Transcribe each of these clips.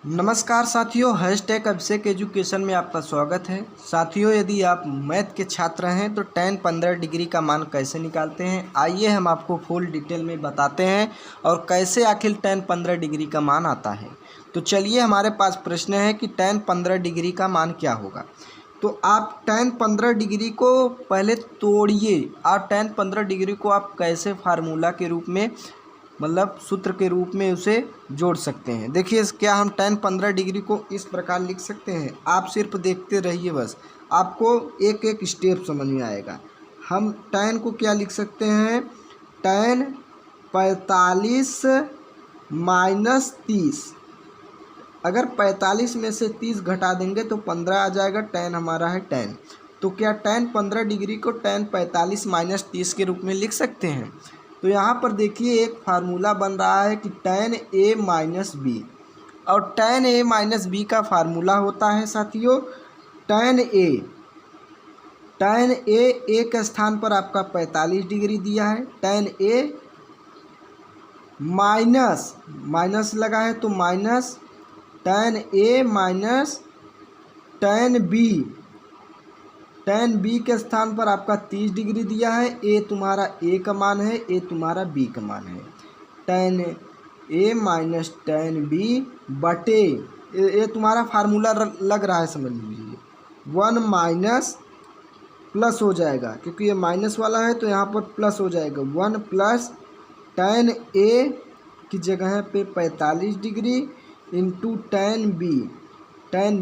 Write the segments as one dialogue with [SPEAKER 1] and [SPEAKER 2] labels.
[SPEAKER 1] नमस्कार साथियों, हैशटैग अभिषेक एजुकेशन में आपका स्वागत है। साथियों, यदि आप मैथ के छात्र हैं तो tan 15 डिग्री का मान कैसे निकालते हैं, आइए हम आपको फुल डिटेल में बताते हैं और कैसे आखिर tan 15 डिग्री का मान आता है। तो चलिए, हमारे पास प्रश्न है कि tan 15 डिग्री का मान क्या होगा। तो आप tan 15 डिग्री को पहले तोड़िए। आप tan 15 डिग्री को आप कैसे फार्मूला के रूप में, मतलब सूत्र के रूप में उसे जोड़ सकते हैं। देखिए, क्या हम tan 15 डिग्री को इस प्रकार लिख सकते हैं। आप सिर्फ देखते रहिए, बस आपको एक एक स्टेप समझ में आएगा। हम tan को क्या लिख सकते हैं, tan 45 माइनस 30। अगर 45 में से 30 घटा देंगे तो 15 आ जाएगा। tan हमारा है tan, तो क्या tan 15 डिग्री को tan 45 माइनस 30 के रूप में लिख सकते हैं। तो यहाँ पर देखिए, एक फार्मूला बन रहा है कि tan a माइनस बी, और tan a माइनस बी का फार्मूला होता है साथियों tan a एक स्थान पर आपका 45 डिग्री दिया है। tan a माइनस लगा है तो minus tan a minus tan b के स्थान पर आपका 30 डिग्री दिया है। a तुम्हारा a का मान है, a तुम्हारा b का मान है। tan a minus tan b बटे ये तुम्हारा फार्मूला लग रहा है, समझ लीजिए। 1 माइनस प्लस हो जाएगा, क्योंकि ये माइनस वाला है तो यहाँ पर प्लस हो जाएगा। 1 प्लस tan a की जगह पे 45 डिग्री इंटू tan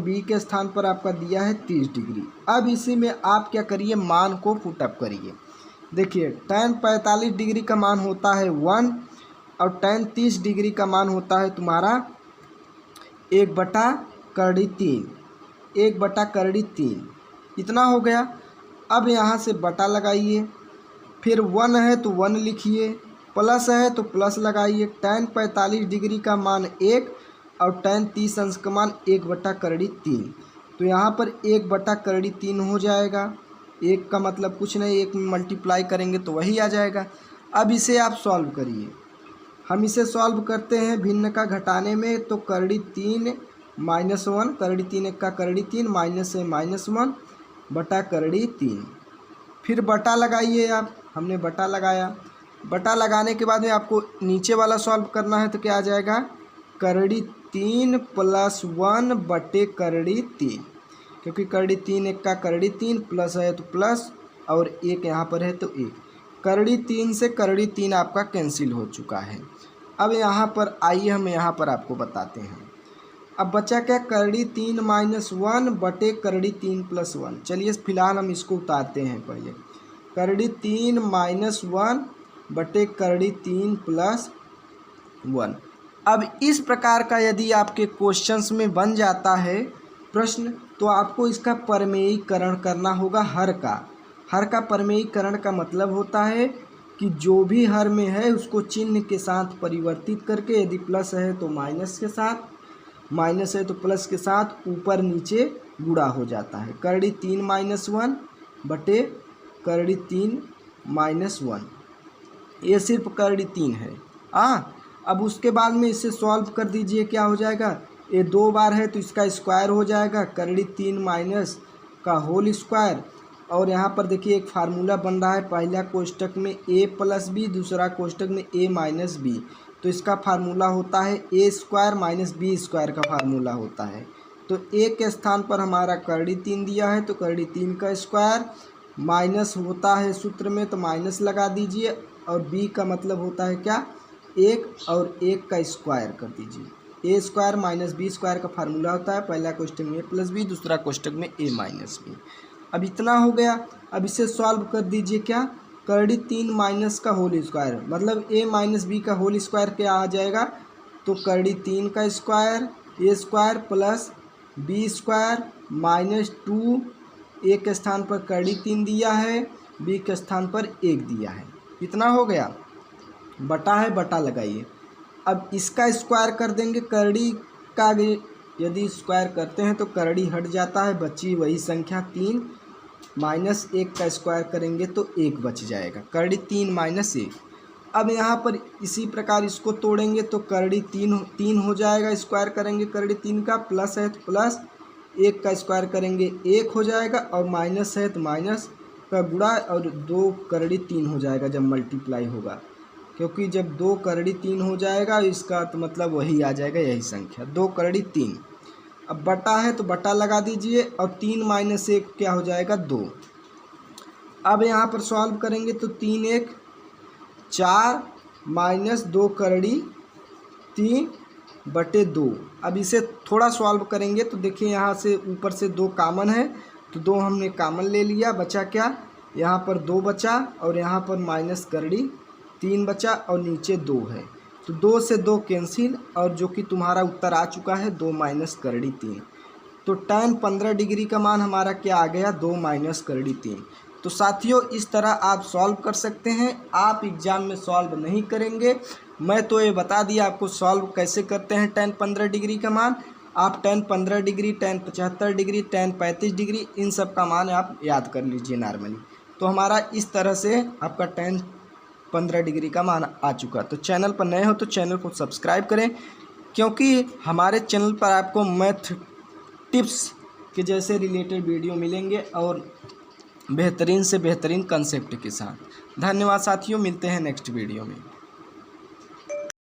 [SPEAKER 1] b के स्थान पर आपका दिया है 30 डिग्री। अब इसी में आप क्या करिए, मान को पुटअप करिए। देखिए, tan 45 डिग्री का मान होता है 1 और tan 30 डिग्री का मान होता है तुम्हारा 1/3। इतना हो गया। अब यहाँ से बटा लगाइए, फिर 1 है तो 1 लिखिए, प्लस है तो प्लस लगाइए। tan 45 डिग्री का मान 1 और tan 30 अंश का मान 1/3। तो यहाँ पर 1/3 हो जाएगा। 1 का मतलब कुछ नहीं, 1 में मल्टीप्लाई करेंगे तो वही आ जाएगा। अब इसे आप सॉल्व करिए। हम इसे सॉल्व करते हैं भिन्न का घटाने में, तो 3 माइनस 1, 3 1 का 3 माइनस है -1 बटा 3। फिर बटा लगाइए आप। हमने बटा लगाया। बटा लगाने के बाद में आपको नीचे वाला सॉल्व करना है, तो क्या आ जाएगा 3 प्लस 1 बटे 3, क्योंकि 3 1 का 3 प्लस है तो प्लस और 1 यहाँ पर है तो 1। 3 से 3 आपका कैंसिल हो चुका है। अब यहाँ पर आइए, हम यहाँ पर आपको बताते हैं। अब बचा क्या, 3 माइनस 1 बटे 3 प्लस 1। चलिए फिलहाल हम इसको उतारते हैं पहले। 3 माइनस 1 बटे 3 प्लस 1। अब इस प्रकार का यदि आपके क्वेश्चंस में बन जाता है प्रश्न, तो आपको इसका परमेयीकरण करना होगा। हर का परमेयीकरण का मतलब होता है कि जो भी हर में है उसको चिन्ह के साथ परिवर्तित करके, यदि प्लस है तो माइनस के साथ, माइनस है तो प्लस के साथ ऊपर नीचे गुणा हो जाता है। 3 माइनस 1 बटे 3 माइनस 1, ये सिर्फ 3 है। अब उसके बाद में इसे सॉल्व कर दीजिए। क्या हो जाएगा, ये 2 बार है तो इसका स्क्वायर हो जाएगा, 3 माइनस का होल स्क्वायर। और यहाँ पर देखिए एक फार्मूला बन रहा है, पहला कोष्टक में a प्लस बी, दूसरा कोष्टक में a माइनस बी। तो इसका फार्मूला होता है a square minus B square का फार्मूला होता है। तो a के स्थान पर हमारा 3 दिया है, तो 3 का स्क्वायर माइनस होता है सूत्र में, तो माइनस लगा दीजिए। और b का मतलब होता है क्या, 1 और 1 का स्क्वायर कर दीजिए। a square minus B square का फार्मूला होता है, पहला कोष्टक में a प्लस बी, दूसरा कोष्टक में a माइनस बी। अब इतना हो गया। अब इसे सॉल्व कर दीजिए। क्या, 3 माइनस का होल स्क्वायर, मतलब a माइनस बी का होल स्क्वायर क्या आ जाएगा, तो 3 का square a square plus B square minus 2, a के स्थान पर 3 दिया है, b के स्थान पर 1 दिया है। इतना हो गया। बटा है, बटा लगाइए। अब इसका स्क्वायर कर देंगे, का यदि स्क्वायर करते हैं तो हट जाता है, बची वही संख्या 3 माइनस 1 का स्क्वायर करेंगे तो 1 बच जाएगा। 3 माइनस 1। अब यहाँ पर इसी प्रकार इसको तोड़ेंगे तो करड़ी तीन हो जाएगा, स्क्वायर करेंगे करड़ी 3 का, प्लस है तो प्लस 1 का स्क्वायर करेंगे 1 हो जाएगा, और माइनस है तो माइनस का गुणा, और 2 करड़ी 3 हो जाएगा जब मल्टीप्लाई होगा, क्योंकि जब 2 करड़ी 3 हो जाएगा इसका तो मतलब वही आ जाएगा, यही संख्या 2 करड़ी 3। अब बटा है तो बटा लगा दीजिए, और 3 माइनस 1 क्या हो जाएगा 2। अब यहाँ पर सॉल्व करेंगे तो 3 1 4 माइनस 2 करड़ी 3 बटे 2। अब इसे थोड़ा सॉल्व करेंगे तो देखिए यहाँ से ऊपर से 2 कॉमन है तो 2 हमने कॉमन ले लिया, बचा क्या, यहाँ पर 2 बचा, और यहाँ पर माइनस करड़ी 3 बचा, और नीचे 2 है तो 2 से 2 कैंसिल, और जो कि तुम्हारा उत्तर आ चुका है 2 माइनस करड़ी 3। तो tan 15 डिग्री का मान हमारा क्या आ गया, 2 माइनस करड़ी 3। तो साथियों इस तरह आप सॉल्व कर सकते हैं। आप एग्ज़ाम में सॉल्व नहीं करेंगे, मैं तो ये बता दिया आपको सॉल्व कैसे करते हैं tan 15 डिग्री का मान। आप tan 15 degree, tan 75 degree, tan 35 degree, इन सब का मान आप याद कर लीजिए नॉर्मली। तो हमारा इस तरह से आपका tan 15 डिग्री का मान आ चुका। तो चैनल पर नए हो तो चैनल को सब्सक्राइब करें, क्योंकि हमारे चैनल पर आपको मैथ टिप्स के जैसे रिलेटेड वीडियो मिलेंगे, और बेहतरीन से बेहतरीन कंसेप्ट के साथ। धन्यवाद साथियों, मिलते हैं नेक्स्ट वीडियो में।